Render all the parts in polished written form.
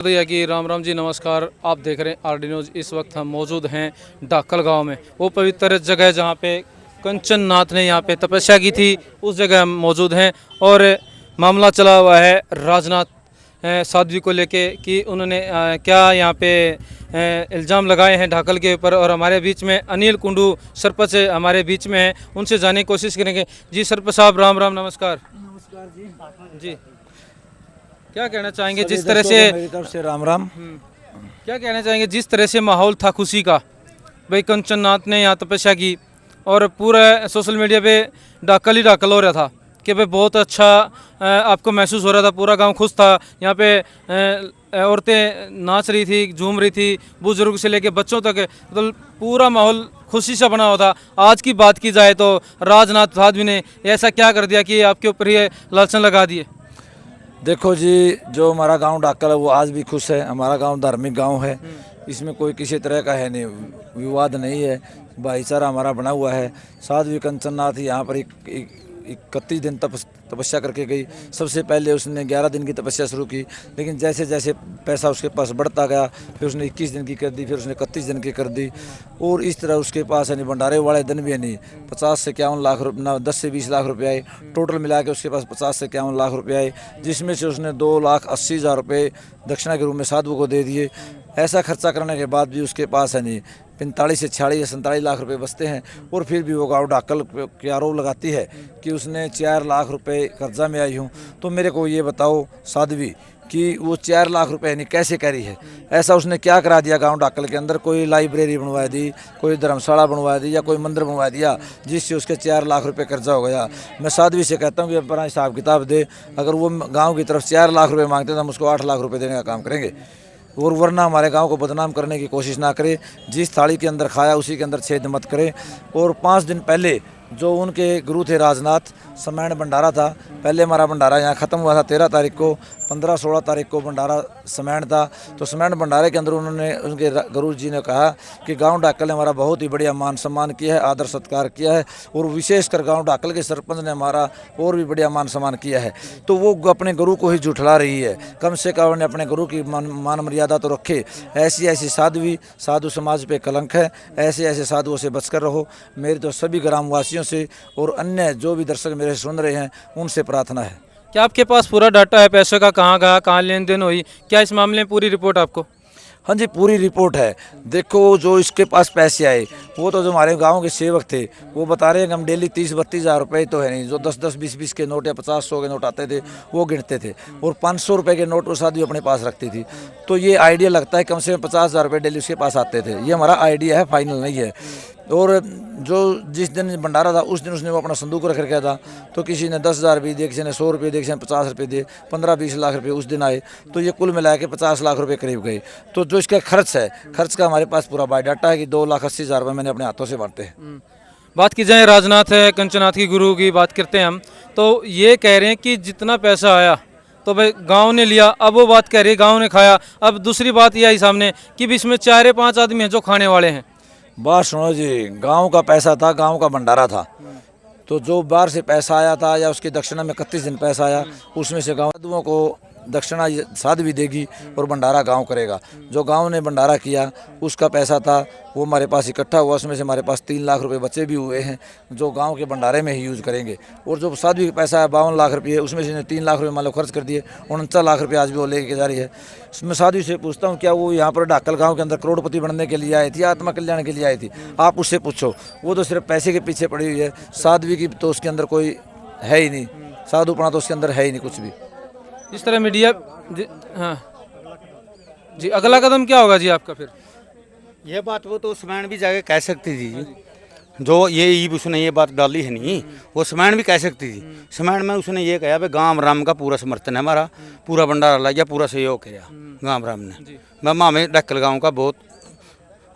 भैया कि राम राम जी, नमस्कार। आप देख रहे हैं आरडी न्यूज़। इस वक्त हम मौजूद हैं डाकल गांव में, वो पवित्र जगह जहां पे कंचन नाथ ने यहाँ पे तपस्या की थी, उस जगह हम मौजूद हैं। और मामला चला हुआ है राजनाथ साध्वी को लेके कि उन्होंने क्या यहाँ पे इल्ज़ाम लगाए हैं ढाकल के ऊपर। और हमारे बीच में अनिल कुंडू सरपंच हमारे बीच में हैं, उनसे जानने की कोशिश करेंगे। जी सरपंच साहब, राम राम, नमस्कार। नमस्कार जी। जी, क्या कहना चाहेंगे जिस तरह से मेरी तरफ से राम राम। क्या कहना चाहेंगे जिस तरह से माहौल था खुशी का, भाई कंचन नाथ ने यहाँ तपस्या की और पूरा सोशल मीडिया पे डाकल ही डाकल हो रहा था कि भाई बहुत अच्छा आपको महसूस हो रहा था, पूरा गांव खुश था। यहाँ पे औरतें नाच रही थी, झूम रही थी, बुजुर्ग से लेके बच्चों तक, मतलब पूरा माहौल खुशी से बना हुआ था। आज की बात की जाए तो राजनाथ साध्वी ने ऐसा क्या कर दिया कि आपके ऊपर ये लालसन लगा दिए? देखो जी, जो हमारा गांव डाकल है वो आज भी खुश है। हमारा गांव धार्मिक गांव है, इसमें कोई किसी तरह का है नहीं, विवाद नहीं है, भाईचारा हमारा बना हुआ है। साध्वी कंचन नाथ यहाँ पर 31 दिन तपस्या करके गई। सबसे पहले उसने 11 दिन की तपस्या शुरू की, लेकिन जैसे जैसे पैसा उसके पास बढ़ता गया, फिर उसने 21 दिन की कर दी, फिर उसने 31 दिन की कर दी। और इस तरह उसके पास है नहीं भंडारे वाले दिन भी है नहीं। 50 से 51 लाख रुपये, 10 से 20 लाख रुपये आए, टोटल मिला के उसके पास 50 से 51 लाख रुपये आए, जिसमें से उसने 2,80,000 रुपये दक्षिणा के रूप में साधु को दे दिए। ऐसा खर्चा करने के बाद भी उसके पास है नहीं 45 से 46 या 47 लाख रुपए बचते हैं। और फिर भी वो गाँव डाकल के आरोप लगाती है कि उसने 4 लाख रुपए कर्जा में आई हूँ। तो मेरे को ये बताओ साध्वी कि वो 4 लाख रुपए नहीं कैसे करी है? ऐसा उसने क्या करा दिया गांव डाकल के अंदर? कोई लाइब्रेरी बनवा दी, कोई धर्मशाला बनवा दी, या कोई मंदिर बनवा दिया जिससे उसके 4 लाख रुपए कर्जा हो गया? मैं साध्वी से कहता हूँ कि अपना हिसाब किताब दे। अगर वो गाँव की तरफ 4 लाख रुपये मांगते तो हम उसको 8 लाख रुपये देने का काम करेंगे, और वरना हमारे गांव को बदनाम करने की कोशिश ना करे। जिस थाली के अंदर खाया उसी के अंदर छेद मत करे। और 5 दिन पहले जो उनके गुरु थे राजनाथ, समैण भंडारा था। पहले हमारा भंडारा यहाँ ख़त्म हुआ था 13 तारीख को, 15-16 तारीख को भंडारा समैण था। तो समैण भंडारे के अंदर उन्होंने, उनके गुरु जी ने कहा कि गांव डाकल ने हमारा बहुत ही बढ़िया मान सम्मान किया है, आदर सत्कार किया है, और विशेषकर गांव डाकल के सरपंच ने हमारा और भी बढ़िया मान सम्मान किया है। तो वो अपने गुरु को ही झुठला रही है। कम से कम उन्हें अपने गुरु की मान मर्यादा तो रखे। ऐसी ऐसी साध्वी साधु समाज पे कलंक है। ऐसे ऐसे साधुओं से बचकर रहो। मेरी तो सभी ग्रामवासियों से और अन्य जो भी दर्शक मेरे सुन रहे हैं उनसे प्रार्थना है। क्या आपके पास पूरा डाटा है पैसे का, कहाँ गया, कहाँ लेन देन हुई? क्या इस मामले में पूरी रिपोर्ट आपको? हाँ जी, पूरी रिपोर्ट है। देखो, जो इसके पास पैसे आए वो तो जो हमारे गांव के सेवक थे वो बता रहे हैं कि हम डेली 30-32 हज़ार रुपये तो है नहीं, जो 10-10, 20-20 के नोट या 50-100 के नोट आते थे वो गिनते थे, और 500 रुपये के नोट वो साध्वी अपने पास रखती थी। तो ये आइडिया लगता है कम से कम 50,000 रुपये डेली उसके पास आते थे। ये हमारा आइडिया है, फाइनल नहीं है। और जो जिस दिन भंडारा था उस दिन उसने वो अपना संदूक रख रखा था। तो किसी ने 10,000 रुपये दिए, किसी ने 100 रुपये दिए, किसी ने 50 रुपये दिए, 15-20 लाख रुपये उस दिन आए। तो ये कुल मिला के 50 लाख रुपये करीब गए। तो जो इसका खर्च है, खर्च का हमारे पास पूरा बायोडाटा है कि 2,80,000 रुपये मैंने अपने हाथों से बांटे हैं। बात की जाए राजनाथ कंचनाथ की गुरु की बात करते हैं हम, तो ये कह रहे हैं कि जितना पैसा आया तो भाई गांव ने लिया। अब वो बात कह रही है गांव ने खाया। अब दूसरी बात ये आई सामने कि भी इसमें 4-5 आदमी हैं जो खाने वाले हैं। बात सुनो जी, गांव का पैसा था, गांव का भंडारा था। तो जो बाहर से पैसा आया था या उसकी दक्षिणा में 31 दिन पैसा आया, उसमें से गाँव साधुओं को दक्षिणा साध्वी देगी और भंडारा गांव करेगा। जो गांव ने भंडारा किया उसका पैसा था वो हमारे पास इकट्ठा हुआ, उसमें से हमारे पास 3 लाख रुपए बचे भी हुए हैं जो गांव के भंडारे में ही यूज़ करेंगे। और जो साध्वी का पैसा है 52 लाख रुपये, उसमें से 3 लाख रुपये मान लो खर्च कर दिए, 49 लाख रुपये आज भी वो लेके जा रही है। मैं साध्वी से पूछता हूँ क्या वो यहाँ पर डाकल गाँव के अंदर करोड़पति बनने के लिए आई थी, आत्मा कल्याण के लिए आई थी? आप उससे पूछो, वो तो सिर्फ पैसे के पीछे पड़ी हुई है। साध्वी की तो उसके अंदर कोई है ही नहीं, साधुपना तो उसके अंदर है ही नहीं कुछ भी। इस तरह मीडिया हाँ जी, अगला कदम क्या होगा जी आपका फिर? ये बात वो तो समैण भी जाके कह सकती थी जी। जो ये उसने ये बात डाली है नहीं, वो समैण भी कह सकती थी। समैण में उसने ये कहा भाई गांव राम का पूरा समर्थन है, हमारा पूरा भंडारा ला गया, पूरा सहयोग किया गांव राम ने। मामा हमें डक्कल गांव का बहुत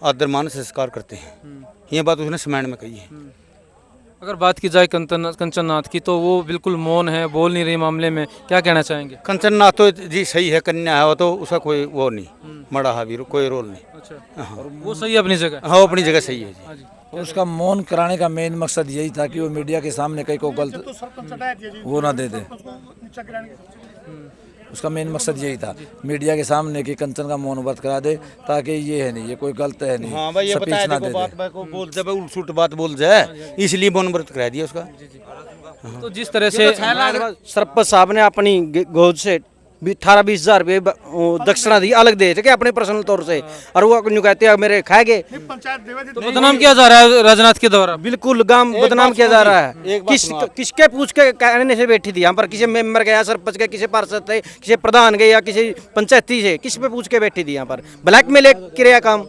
आदर मान संस्कार करते हैं, ये बात उसने समैण में कही है। अगर बात की जाए कंचन नाथ की तो वो बिल्कुल मौन है, बोल नहीं रही मामले में, क्या कहना चाहेंगे? कंचन नाथ तो जी सही है, कन्या है वो, तो उसका कोई वो नहीं, मड़ा हावी कोई रोल नहीं। अच्छा, हाँ, और वो सही है अपनी जगह। हाँ अपनी जगह सही है जी। हाँ जी। और उसका मौन कराने का मेन मकसद यही था कि वो मीडिया के सामने कहीं को गलत वो ना दे दे। उसका मेन मकसद यही था मीडिया के सामने कि कंचन का मौन व्रत करा दे, ताकि ये है नहीं, ये कोई गलत है नहीं, हाँ भाई ये स्पीच बताया ना देखो दे बात दे। भाई को बोल जाए उल्ट सुल्ट बात बोल जाए, इसलिए मौन व्रत करा दिया उसका। तो जिस तरह से सरपंच साहब ने अपनी गोद से 18-20 हजार रुपये दक्षिणा दी, अलग दे थे कि अपने पर्सनल तौर से, और वो यूँ कहते हैं मेरे खाएंगे। तो बदनाम किया जा रहा है राजनाथ के द्वारा। बिल्कुल गांव बदनाम किया जा रहा है। एक बात सुनो आप। किसके पूछ के कहने से बैठी थी यहाँ पर, किसी मेंबर गया, सरपंच के, किसी पार्षद थे, किसी प्रधान गए या किसी पंचायती से, किस पे पूछ के बैठी थी यहाँ पर? ब्लैक में ले किया काम,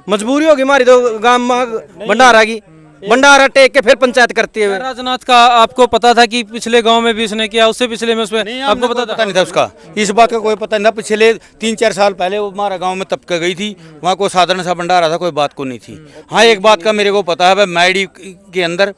मजबूरी होगी हमारी तो गांव में भंडारा की, भंडारा टेक के फिर पंचायत करती है। राजनाथ का आपको पता था कि पिछले गांव में भी इसने किया, उससे पिछले में उसमें आपको पता था? नहीं था उसका, इस बात का कोई पता नहीं था। पिछले 3-4 साल पहले वो हमारा गांव में तपका गई थी, वहाँ कोई साधारण सा भंडारा था, कोई बात को नहीं थी। हाँ एक बात का मेरे को पता है, मैडी के अंदर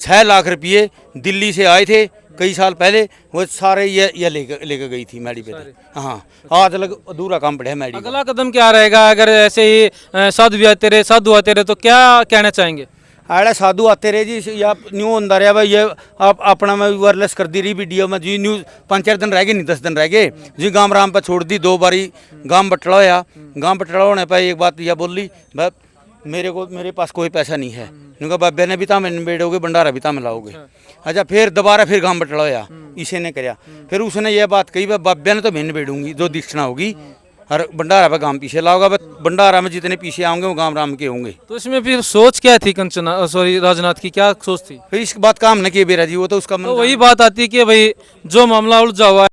6 लाख रुपये दिल्ली से आए थे कई साल पहले, वो सारे ये लेकर गई थी मैडी पे। हाँ आज लग अधूरा काम पड़ा है मैडी का। अगला कदम क्या रहेगा अगर ऐसे ही साधु आते रहे तो क्या कहना चाहेंगे? आड़ा साधु आते रहे जी, या न्यू अंदर है भाई, ये आप अपना में वायरलेस कर दी रही वीडियो में जी, न्यूज़ 5-4 दिन रह गए, नहीं 10 दिन रह गए जी, गांव राम पर छोड़ दी, 2 बारी गांव बटला होया, गांव बटला होने पर एक बात यह बोल ली भाई मेरे पास कोई पैसा नहीं है, उनका बाबे ने भी था में निबेड़ोगे, भंडारा भी था में लाओगे। अच्छा फिर दोबारा फिर गांव बटला होया, इसे ने कराया, फिर उसने ये बात कही भाई बाबे ने तो मैं निबेड़ूंगी जो दीक्षिणा होगी, और भंडारा पर गांव पीछे लाओगा, भंडारा में जितने पीछे आएंगे वो गांव राम के होंगे। तो इसमें फिर सोच क्या थी राजनाथ की, क्या सोच थी? फिर इस बात काम न किए बेरा जी, वो तो उसका मन तो वही बात आती है कि भाई जो मामला उलझा हुआ है